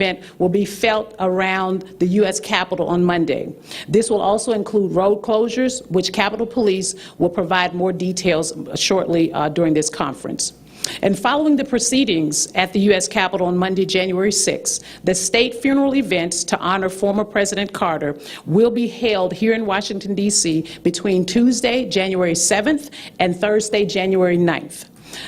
event will be felt around the U.S. Capitol on Monday. This will also include road closures, which Capitol Police will provide more details shortly during this conference. And following the proceedings at the U.S. Capitol on Monday, January 6th, the state funeral events to honor former President Carter will be held here in Washington, D.C. between Tuesday, January 7th and Thursday, January 9th.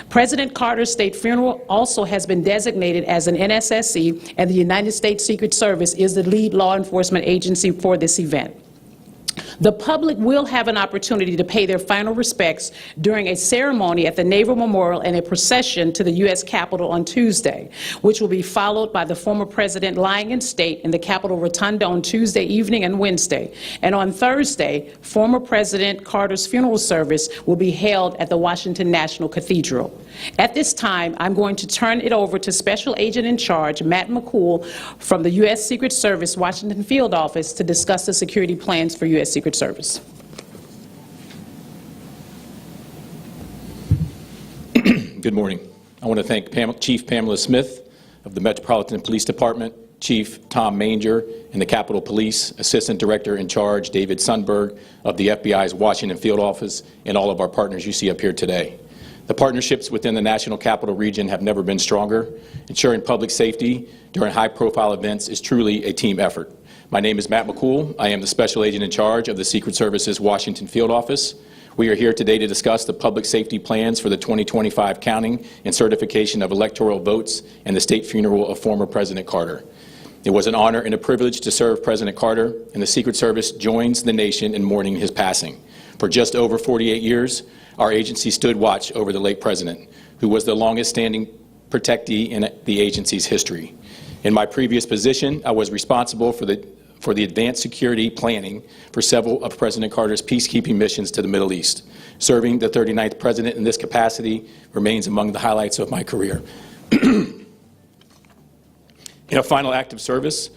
President Carter's state funeral also has been designated as an NSSE, and the United States Secret Service is the lead law enforcement agency for this event. The public will have an opportunity to pay their final respects during a ceremony at the Naval Memorial and a procession to the U.S. Capitol on Tuesday, which will be followed by the former president lying in state in the Capitol Rotunda on Tuesday evening and Wednesday. And on Thursday, former President Carter's funeral service will be held at the Washington National Cathedral. At this time, I'm going to turn it over to Special Agent in Charge, Matt McCool, from the U.S. Secret Service Washington Field Office to discuss the security plans for U.S. Secret Service. Good morning. I want to thank Chief Pamela Smith of the Metropolitan Police Department, Chief Tom Manger and the Capitol Police, Assistant Director in Charge David Sundberg of the FBI's Washington Field Office, and all of our partners you see up here today. The partnerships within the National Capital Region have never been stronger. Ensuring public safety during high-profile events is truly a team effort. My name is Matt McCool. I am the Special Agent in Charge of the Secret Service's Washington Field Office. We are here today to discuss the public safety plans for the 2025 counting and certification of electoral votes and the state funeral of former President Carter. It was an honor and a privilege to serve President Carter, and the Secret Service joins the nation in mourning his passing. For just over 48 years, our agency stood watch over the late president, who was the longest-standing protectee in the agency's history. In my previous position, I was responsible for the advanced security planning for several of President Carter's peacekeeping missions to the Middle East. Serving the 39th president in this capacity remains among the highlights of my career. In a final act of service,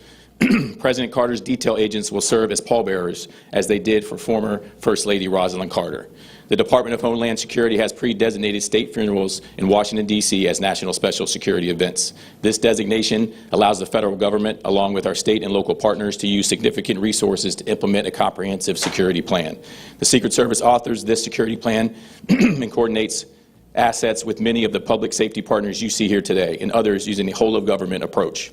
President Carter's detail agents will serve as pallbearers, as they did for former First Lady Rosalind Carter. The Department of Homeland Security has pre-designated state funerals in Washington, D.C. as national special security events. This designation allows the federal government, along with our state and local partners, to use significant resources to implement a comprehensive security plan. The Secret Service authors this security plan and coordinates assets with many of the public safety partners you see here today, and others using a whole-of-government approach.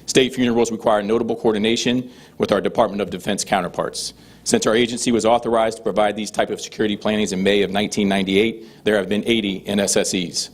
State funerals require notable coordination with our Department of Defense counterparts. Since our agency was authorized to provide these type of security plannings in May of 1998, there have been 80 NSSEs.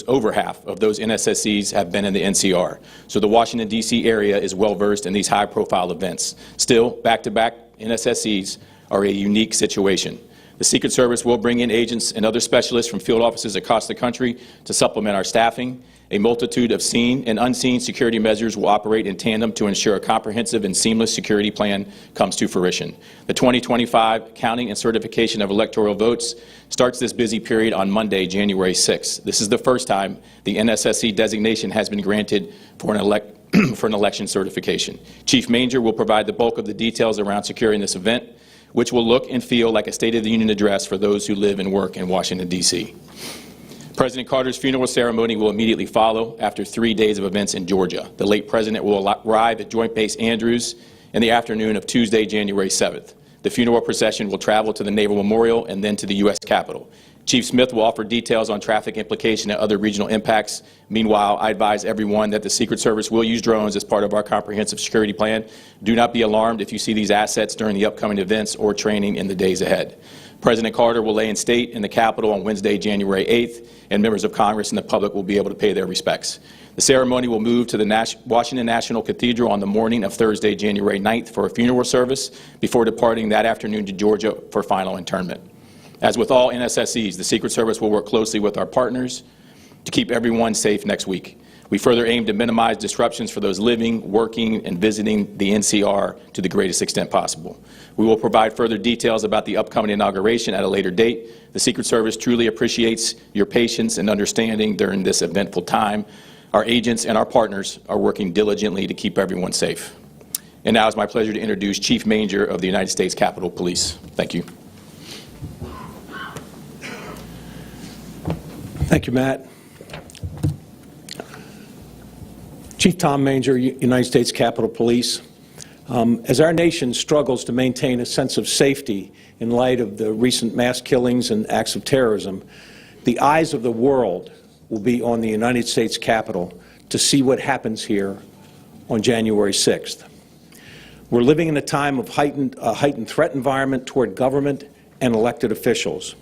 Over half of those NSSEs have been in the NCR. So the Washington, D.C. area is well-versed in these high-profile events. Still, back-to-back NSSEs are a unique situation. The Secret Service will bring in agents and other specialists from field offices across the country to supplement our staffing. A multitude of seen and unseen security measures will operate in tandem to ensure a comprehensive and seamless security plan comes to fruition. The 2025 counting and certification of electoral votes starts this busy period on Monday, January 6th. This is the first time the NSSE designation has been granted for an election certification. Chief Manger will provide the bulk of the details around securing this event, which will look and feel like a State of the Union address for those who live and work in Washington, D.C. President Carter's funeral ceremony will immediately follow after 3 days of events in Georgia. The late president will arrive at Joint Base Andrews in the afternoon of Tuesday, January 7th. The funeral procession will travel to the Naval Memorial and then to the U.S. Capitol. Chief Smith will offer details on traffic implication and other regional impacts. Meanwhile, I advise everyone that the Secret Service will use drones as part of our comprehensive security plan. Do not be alarmed if you see these assets during the upcoming events or training in the days ahead. President Carter will lay in state in the Capitol on Wednesday, January 8th, and members of Congress and the public will be able to pay their respects. The ceremony will move to the Washington National Cathedral on the morning of Thursday, January 9th for a funeral service before departing that afternoon to Georgia for final internment. As with all NSSEs, the Secret Service will work closely with our partners to keep everyone safe next week. We further aim to minimize disruptions for those living, working, and visiting the NCR to the greatest extent possible. We will provide further details about the upcoming inauguration at a later date. The Secret Service truly appreciates your patience and understanding during this eventful time. Our agents and our partners are working diligently to keep everyone safe. And now it's my pleasure to introduce Chief Manger of the United States Capitol Police. Thank you. Thank you, Matt. Chief Tom Manger, United States Capitol Police. As our nation struggles to maintain a sense of safety in light of the recent mass killings and acts of terrorism, the eyes of the world will be on the United States Capitol to see what happens here on January 6th. We're living in a time of heightened threat environment toward government and elected officials.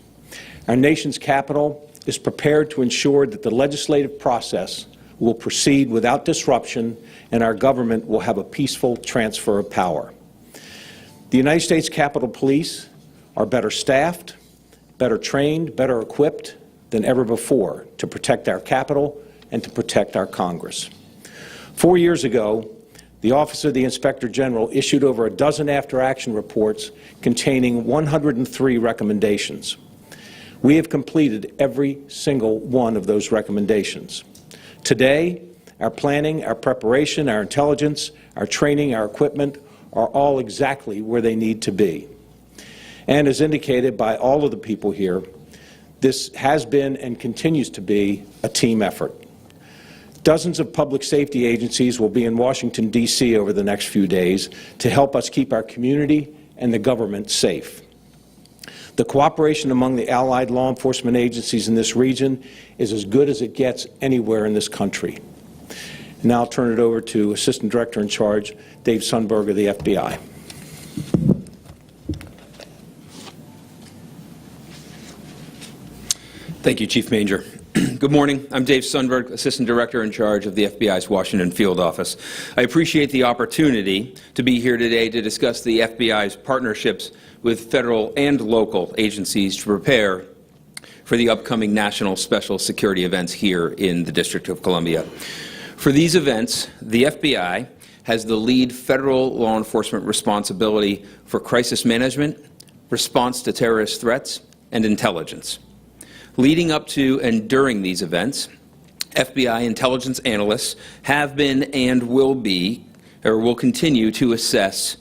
Our nation's Capitol is prepared to ensure that the legislative process will proceed without disruption and our government will have a peaceful transfer of power. The United States Capitol Police are better staffed, better trained, better equipped than ever before to protect our Capitol and to protect our Congress. 4 years ago, the Office of the Inspector General issued over a dozen after-action reports containing 103 recommendations. We have completed every single one of those recommendations. Today, our planning, our preparation, our intelligence, our training, our equipment are all exactly where they need to be. And as indicated by all of the people here, this has been and continues to be a team effort. Dozens of public safety agencies will be in Washington, D.C. over the next few days to help us keep our community and the government safe. The cooperation among the allied law enforcement agencies in this region is as good as it gets anywhere in this country. Now I'll turn it over to Assistant Director in Charge, Dave Sundberg of the FBI. Thank you, Chief Manger. Good morning. I'm Dave Sundberg, Assistant Director in Charge of the FBI's Washington Field Office. I appreciate the opportunity to be here today to discuss the FBI's partnerships with federal and local agencies to prepare for the upcoming national special security events here in the District of Columbia. For these events, the FBI has the lead federal law enforcement responsibility for crisis management, response to terrorist threats, and intelligence. Leading up to and during these events, FBI intelligence analysts have been and will continue to assess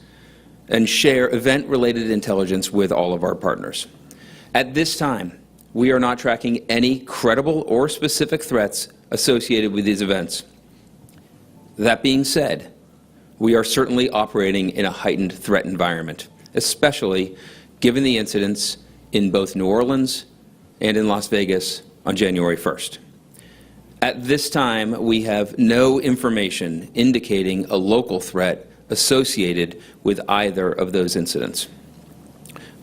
and share event-related intelligence with all of our partners. At this time, we are not tracking any credible or specific threats associated with these events. That being said, we are certainly operating in a heightened threat environment, especially given the incidents in both New Orleans and in Las Vegas on January 1st. At this time, we have no information indicating a local threat associated with either of those incidents.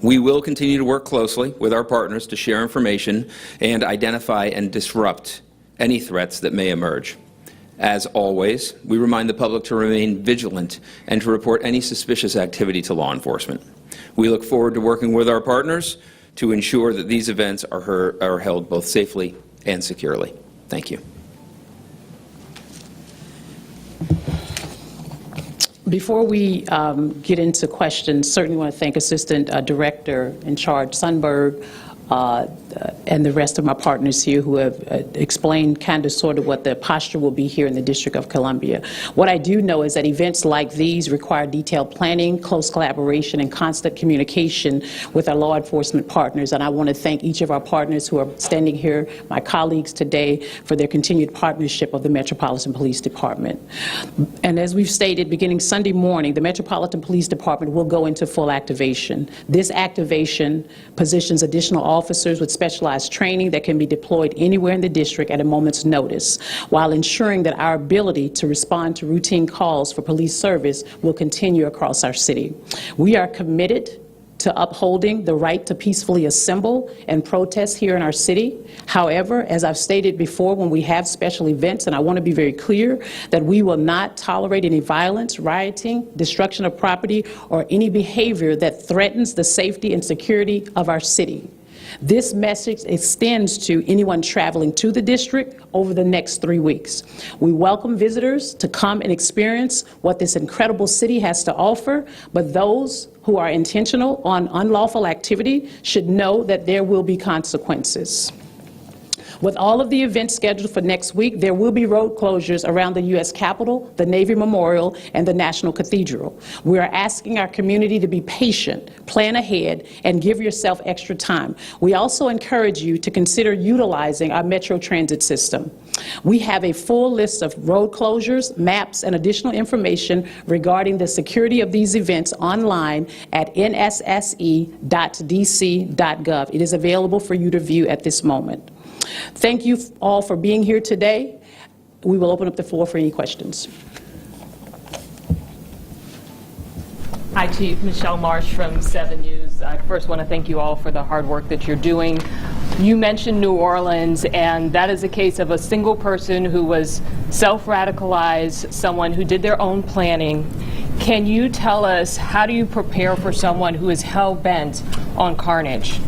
We will continue to work closely with our partners to share information and identify and disrupt any threats that may emerge. As always, we remind the public to remain vigilant and to report any suspicious activity to law enforcement. We look forward to working with our partners to ensure that these events are held both safely and securely. Thank you. Before we get into questions, certainly want to thank Assistant Director in Charge Sundberg and the rest of my partners here who have explained kind of sort of what the posture will be here in the District of Columbia. What I do know is that events like these require detailed planning, close collaboration, and constant communication with our law enforcement partners. And I want to thank each of our partners who are standing here, my colleagues today, for their continued partnership of the Metropolitan Police Department. And as we've stated, beginning Sunday morning, the Metropolitan Police Department will go into full activation. This activation positions additional officers with specialized training that can be deployed anywhere in the district at a moment's notice, while ensuring that our ability to respond to routine calls for police service will continue across our city. We are committed to upholding the right to peacefully assemble and protest here in our city. However, as I've stated before, when we have special events, and I want to be very clear that we will not tolerate any violence, rioting, destruction of property, or any behavior that threatens the safety and security of our city. This message extends to anyone traveling to the district over the next 3 weeks. We welcome visitors to come and experience what this incredible city has to offer, but those who are intentional on unlawful activity should know that there will be consequences. With all of the events scheduled for next week, there will be road closures around the U.S. Capitol, the Navy Memorial, and the National Cathedral. We are asking our community to be patient, plan ahead, and give yourself extra time. We also encourage you to consider utilizing our Metro Transit system. We have a full list of road closures, maps, and additional information regarding the security of these events online at nsse.dc.gov. It is available for you to view at this moment. Thank you all for being here today. We will open up the floor for any questions. Hi, Chief. Michelle Marsh from 7 News. I first want to thank you all for the hard work that you're doing. You mentioned New Orleans, and that is a case of a single person who was self-radicalized, someone who did their own planning. Can you tell us, how do you prepare for someone who is hell-bent on carnage?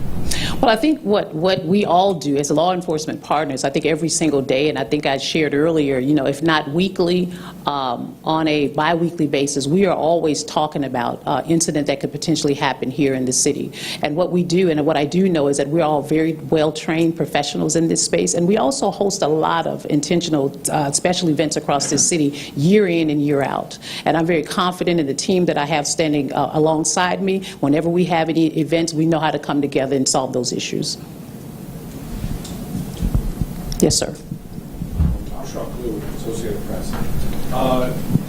Well, I think what we all do as law enforcement partners, I think every single day, and I think I shared earlier, you know, if not weekly, on a bi-weekly basis, we are always talking about incident that could potentially happen here in the city. And what we do, and what I do know, is that we're all very well-trained professionals in this space, and we also host a lot of intentional special events across this city year in and year out. And I'm very confident in the team that I have standing alongside me. Whenever we have any events, we know how to come together and solve those issues. Yes, sir. Associated Press.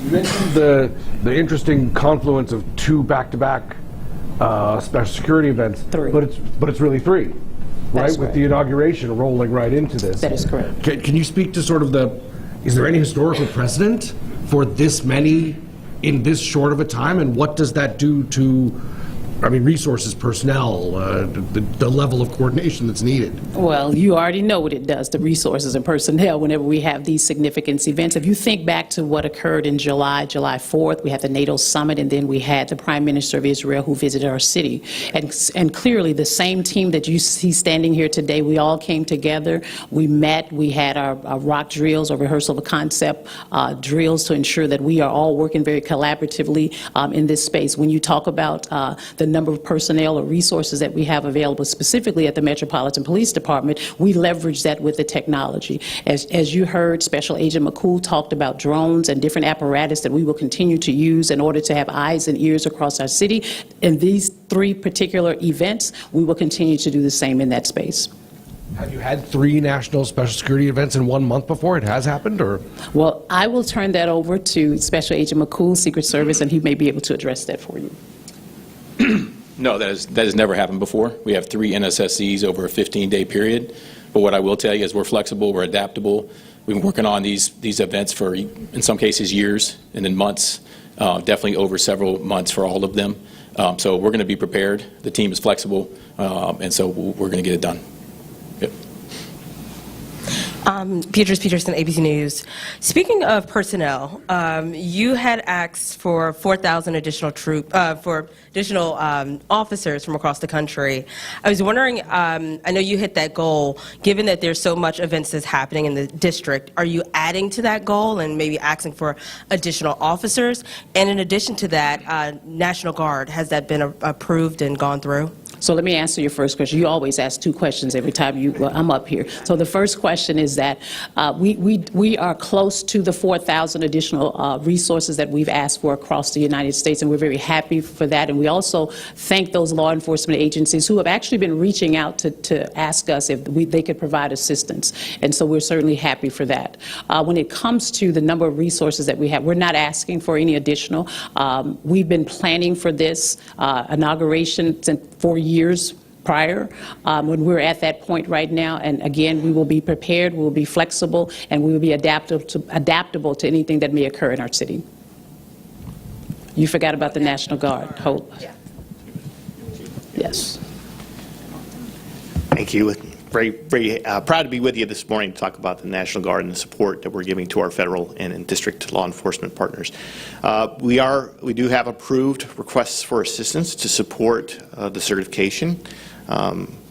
You mentioned the interesting confluence of two back-to-back special security events. Three. But it's really three, right? That's With correct. the inauguration rolling right into this. That is correct. Can you speak to sort of is there any historical precedent for this many in this short of a time, and what does that do to, I mean, resources, personnel, the level of coordination that's needed? Well, you already know what it does, the resources and personnel, whenever we have these significant events. If you think back to what occurred in July 4th, we had the NATO summit, and then we had the Prime Minister of Israel who visited our city. And clearly, the same team that you see standing here today, we all came together, we met, we had our rock drills, or rehearsal of a concept drills, to ensure that we are all working very collaboratively in this space. When you talk about the number of personnel or resources that we have available, specifically at the Metropolitan Police Department, we leverage that with the technology. As you heard, Special Agent McCool talked about drones and different apparatus that we will continue to use in order to have eyes and ears across our city. In these three particular events, we will continue to do the same in that space. Have you had 3 national special security events in 1 month before? It has happened, or? Well, I will turn that over to Special Agent McCool, Secret Service, and he may be able to address that for you. No, that has never happened before. We have 3 NSSCs over a 15-day period. But what I will tell you is we're flexible, we're adaptable. We've been working on these events for, in some cases, years and then months, definitely over several months for all of them. So we're going to be prepared. The team is flexible, and so we're going to get it done. Yep. Beatrice Peterson, ABC News. Speaking of personnel, you had asked for 4,000 additional officers from across the country. I was wondering, I know you hit that goal. Given that there's so much events that's happening in the district, are you adding to that goal and maybe asking for additional officers? And in addition to that, National Guard, has that been approved and gone through? So let me answer your first question. You always ask 2 questions every time I'm up here. So the first question is that we are close to the 4,000 additional resources that we've asked for across the United States, and we're very happy for that. And we also thank those law enforcement agencies who have actually been reaching out to ask us if they could provide assistance. And so we're certainly happy for that. When it comes to the number of resources that we have, we're not asking for any additional. We've been planning for this inauguration for years prior, when we're at that point right now. And again, we will be prepared, we will be flexible, and we will be adaptable to anything that may occur in our city. You forgot about the National Guard. Hold. Yes. Thank you. Very proud to be with you this morning to talk about the National Guard and the support that we're giving to our federal and district law enforcement partners. We do have approved requests for assistance to support the certification.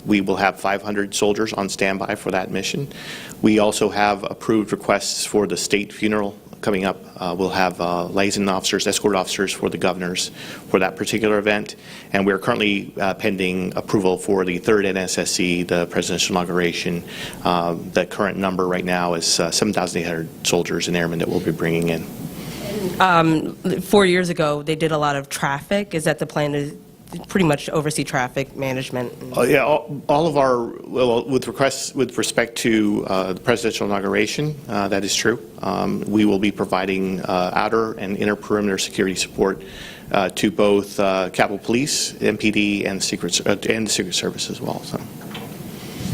We will have 500 soldiers on standby for that mission. We also have approved requests for the state funeral coming up. We'll have liaison officers, escort officers for the governors for that particular event. And we're currently pending approval for the third NSSC, the presidential inauguration. The current number right now is 7,800 soldiers and airmen that we'll be bringing in. 4 years ago, they did a lot of traffic. Is that the plan to pretty much oversee traffic management? Yeah, all of our, well, with respect to the presidential inauguration, that is true. We will be providing outer and inner perimeter security support to both Capitol Police, MPD, and the Secret Service as well. So.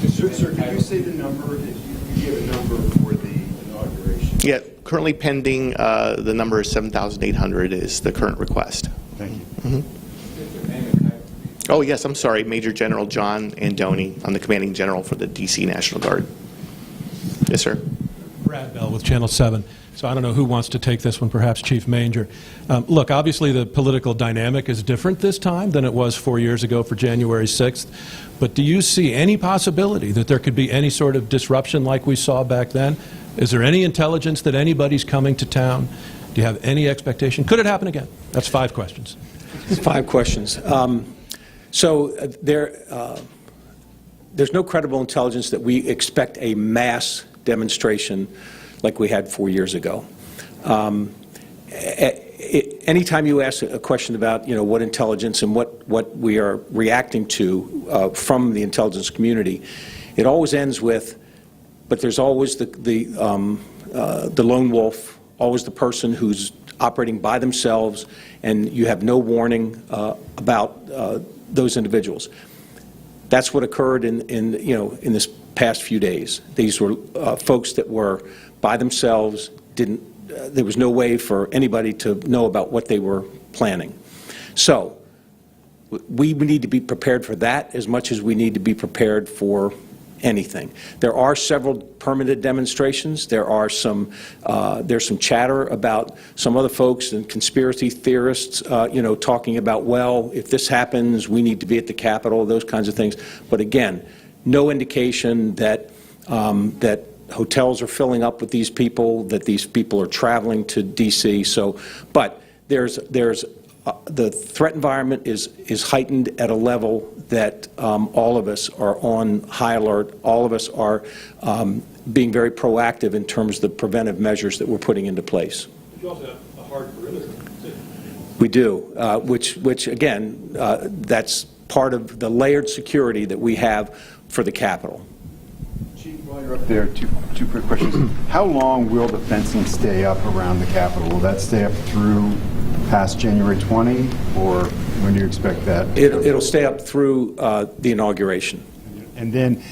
Sir, could you say the number? Did you give a number for the inauguration? Yeah, currently pending, the number is 7,800 is the current request. Thank you. Mm-hmm. Oh, yes, I'm sorry, Major General John Andoni. I'm the commanding general for the D.C. National Guard. Yes, sir. Brad Bell with Channel 7. So I don't know who wants to take this one, perhaps Chief Manger. Look, obviously the political dynamic is different this time than it was 4 years ago for January 6th. But do you see any possibility that there could be any sort of disruption like we saw back then? Is there any intelligence that anybody's coming to town? Do you have any expectation? Could it happen again? That's 5 questions. 5 questions. So there's no credible intelligence that we expect a mass demonstration like we had 4 years ago. Anytime you ask a question about, what intelligence and what we are reacting to from the intelligence community, it always ends with, but there's always the lone wolf, always the person who's operating by themselves, and you have no warning about those individuals. That's what occurred in this past few days. These were folks that were by themselves. There was no way for anybody to know about what they were planning. So we need to be prepared for that as much as we need to be prepared for anything. There are several permitted demonstrations. There's some chatter about some other folks and conspiracy theorists, talking about, well, if this happens, we need to be at the Capitol, those kinds of things. But again, no indication that that hotels are filling up with these people, that these people are traveling to D.C. So, but the threat environment is heightened at a level that all of us are on high alert. All of us are being very proactive in terms of the preventive measures that we're putting into place. But you also have a hard perimeter. We do, which again, that's part of the layered security that we have for the Capitol. Chief, while you're up there, two quick questions. How long will the fencing stay up around the Capitol? Will that stay up through past January 20, or when do you expect that? It'll stay up through the inauguration. And then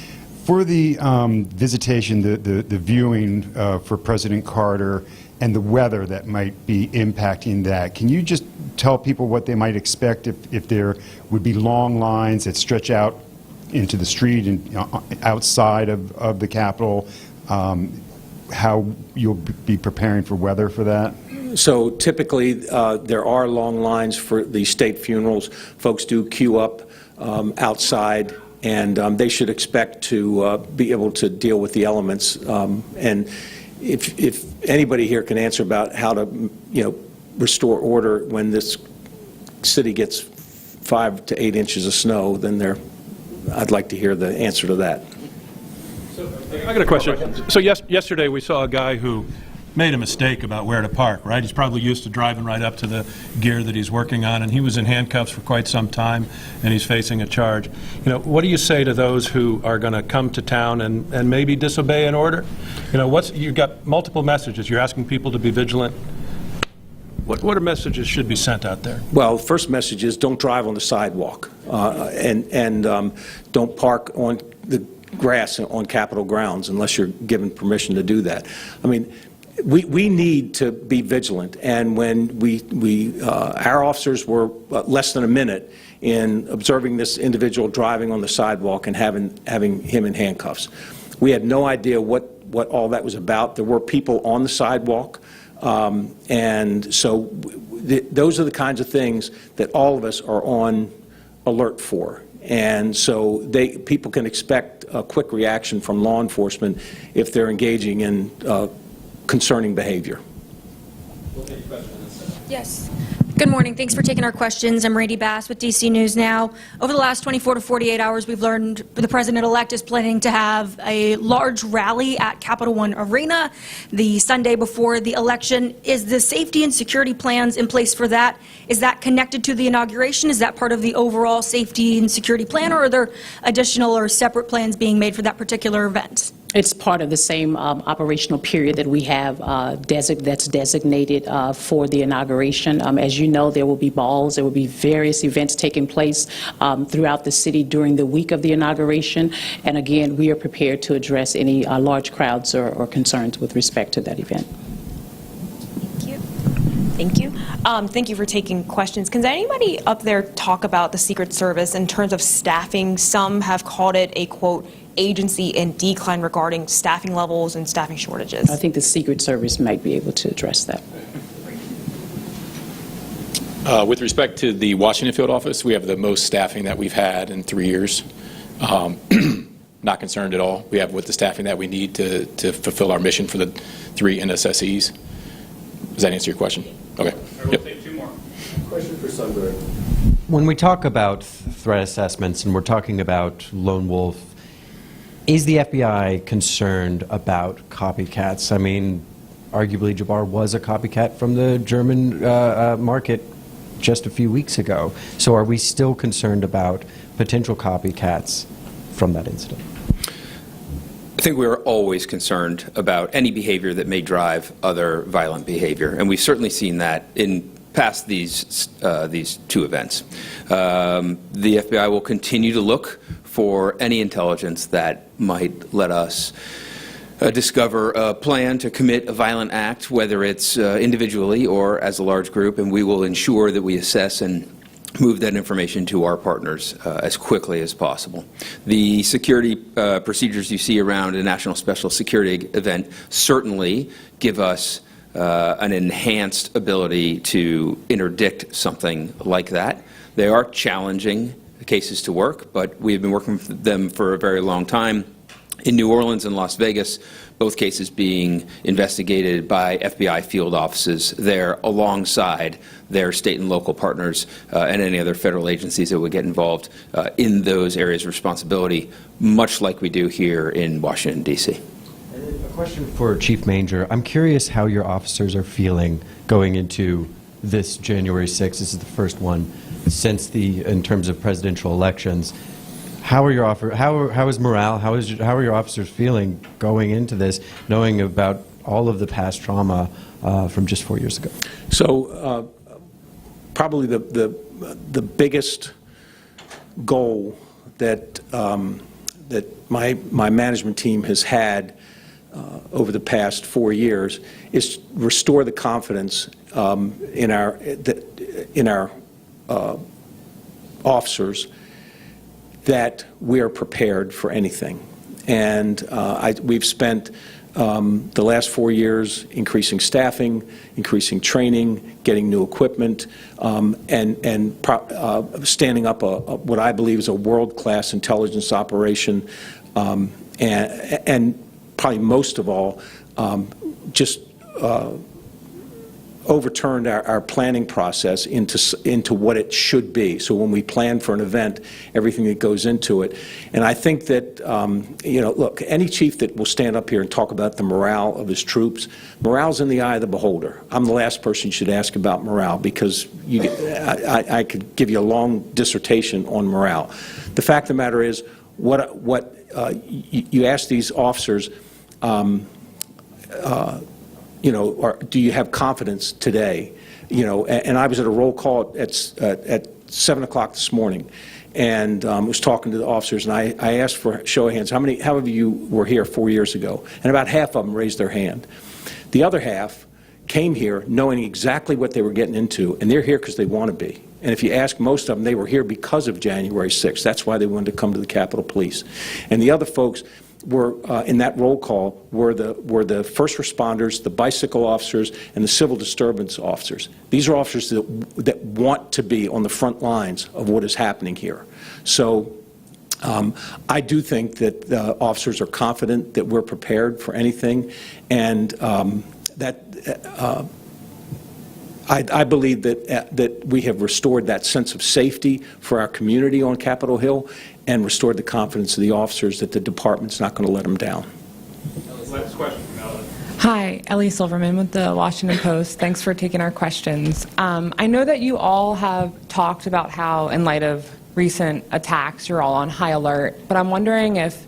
for the visitation, the viewing for President Carter and the weather that might be impacting that, can you just tell people what they might expect if there would be long lines that stretch out into the street and outside of the Capitol, how you'll be preparing for weather for that? So typically, there are long lines for the state funerals. Folks do queue up outside, and they should expect to be able to deal with the elements. And if anybody here can answer about how to, restore order when this city gets 5 to 8 inches of snow, then I'd like to hear the answer to that. So, I got a question. So yesterday we saw a guy who made a mistake about where to park, right? He's probably used to driving right up to the gear that he's working on, and he was in handcuffs for quite some time, and he's facing a charge. What do you say to those who are going to come to town and maybe disobey an order? You've got multiple messages. You're asking people to be vigilant. What are messages should be sent out there? Well, the first message is don't drive on the sidewalk, and don't park on the grass on Capitol grounds unless you're given permission to do that. I mean, we need to be vigilant, and when our officers were less than a minute in observing this individual driving on the sidewalk and having him in handcuffs. We had no idea what all that was about. There were people on the sidewalk, and so those are the kinds of things that all of us are on alert for. And so people can expect a quick reaction from law enforcement if they're engaging in concerning behavior. Yes. Good morning. Thanks for taking our questions. I'm Randy Bass with DC News Now. Over the last 24 to 48 hours, we've learned the president-elect is planning to have a large rally at Capital One Arena the Sunday before the election. Is the safety and security plans in place for that? Is that connected to the inauguration? Is that part of the overall safety and security plan, or are there additional or separate plans being made for that particular event? It's part of the same operational period that we have that's designated for the inauguration. As you know, there will be balls, there will be various events taking place throughout the city during the week of the inauguration. And again, we are prepared to address any large crowds or concerns with respect to that event. Thank you. Thank you for taking questions. Can anybody up there talk about the Secret Service in terms of staffing? Some have called it a, quote, agency in decline regarding staffing levels and staffing shortages. I think the Secret Service might be able to address that. With respect to the Washington field office, we have the most staffing that we've had in 3 years. Not concerned at all. We have with the staffing that we need to fulfill our mission for the 3 NSSEs. Does that answer your question? Okay. We'll take 2 more. Question for Sundberg. When we talk about threat assessments and we're talking about lone wolf, is the FBI concerned about copycats? I mean, arguably Jabbar was a copycat from the German market just a few weeks ago. So are we still concerned about potential copycats from that incident? I think we're always concerned about any behavior that may drive other violent behavior, and we've certainly seen that in past these 2 events. The FBI will continue to look for any intelligence that might let us discover a plan to commit a violent act, whether it's individually or as a large group, and we will ensure that we assess and move that information to our partners as quickly as possible. The security procedures you see around a national special security event certainly give us an enhanced ability to interdict something like that. They are challenging cases to work, but we have been working with them for a very long time. In New Orleans and Las Vegas, both cases being investigated by FBI field offices there alongside their state and local partners and any other federal agencies that would get involved in those areas of responsibility, much like we do here in Washington, D.C. A question for Chief Manger. I'm curious how your officers are feeling going into this January 6th. This is the first one since in terms of presidential elections. How are your how is morale? How are your officers feeling going into this, knowing about all of the past trauma from just 4 years ago? So probably the biggest goal that that my management team has had over the past 4 years is to restore the confidence in our officers that we are prepared for anything. And we've spent the last 4 years increasing staffing, increasing training, getting new equipment, and standing up what I believe is a world-class intelligence operation, and probably most of all, just overturned our planning process into what it should be. So when we plan for an event, everything that goes into it. And I think that, look, any chief that will stand up here and talk about the morale of his troops, morale's in the eye of the beholder. I'm the last person you should ask about morale because I could give you a long dissertation on morale. The fact of the matter is, you ask these officers, do you have confidence today? And I was at a roll call at 7 o'clock this morning, and was talking to the officers, and I asked for a show of hands. How many of you were here 4 years ago? And about half of them raised their hand. The other half came here knowing exactly what they were getting into, and they're here because they want to be. And if you ask most of them, they were here because of January 6th. That's why they wanted to come to the Capitol Police. And the other folks were in that roll call were the first responders, the bicycle officers, and the civil disturbance officers. These are officers that want to be on the front lines of what is happening here. So I do think that the officers are confident that we're prepared for anything, and I believe that we have restored that sense of safety for our community on Capitol Hill and restored the confidence of the officers that the department's not going to let them down. Last question from Ellen. Hi, Ellie Silverman with the Washington Post. Thanks for taking our questions. I know that you all have talked about how, in light of recent attacks, you're all on high alert, but I'm wondering if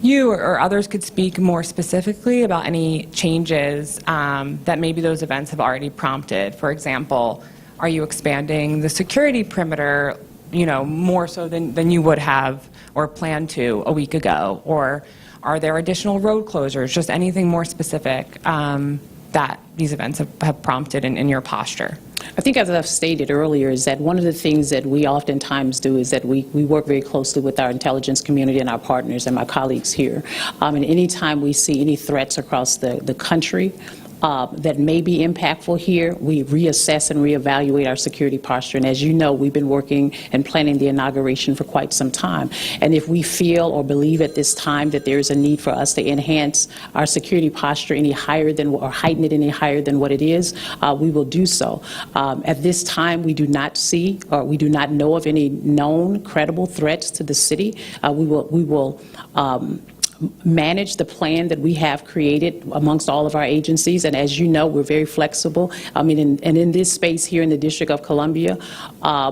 you or others could speak more specifically about any changes that maybe those events have already prompted. For example, are you expanding the security perimeter, more so than you would have or planned to a week ago? Or are there additional road closures? Just anything more specific that these events have prompted in your posture? I think, as I've stated earlier, is that one of the things that we oftentimes do is that we work very closely with our intelligence community and our partners and my colleagues here. And anytime we see any threats across the country that may be impactful here, we reassess and reevaluate our security posture. And as you know, we've been working and planning the inauguration for quite some time. And if we feel or believe at this time that there is a need for us to enhance our security posture any higher than, or heighten it any higher than what it is, we will do so. At this time, we do not see or we do not know of any known credible threats to the city. We will manage the plan that we have created amongst all of our agencies. And as you know, we're very flexible. I mean, and in this space here in the District of Columbia,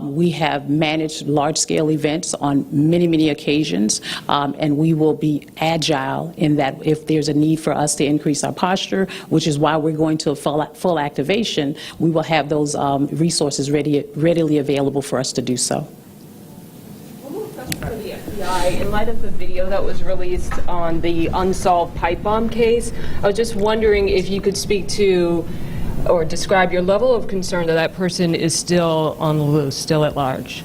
we have managed large-scale events on many, many occasions, and we will be agile in that if there's a need for us to increase our posture, which is why we're going to a full activation, we will have those resources readily available for us to do so. For the FBI, in light of the video that was released on the unsolved pipe bomb case, I was just wondering if you could speak to or describe your level of concern that that person is still on the loose, still at large.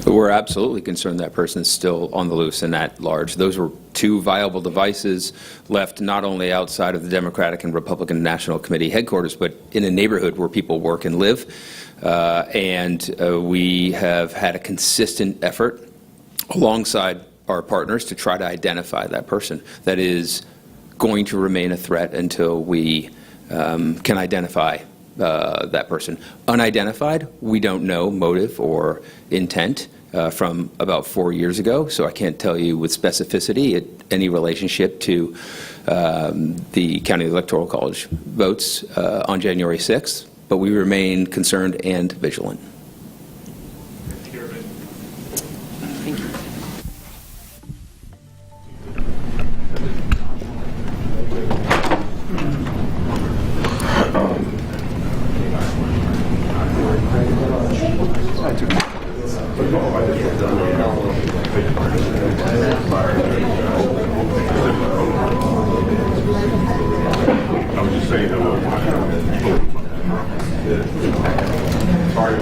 We're absolutely concerned that person is still on the loose and at large. Those were two viable devices left not only outside of the Democratic and Republican National Committee headquarters, but in a neighborhood where people work and live. We have had a consistent effort alongside our partners to try to identify that person. That is going to remain a threat until we can identify that person. Unidentified, we don't know motive or intent from about 4 years ago, so I can't tell you with specificity any relationship to the County Electoral College votes on January 6th, but we remain concerned and vigilant. I was just saying hello. Sorry,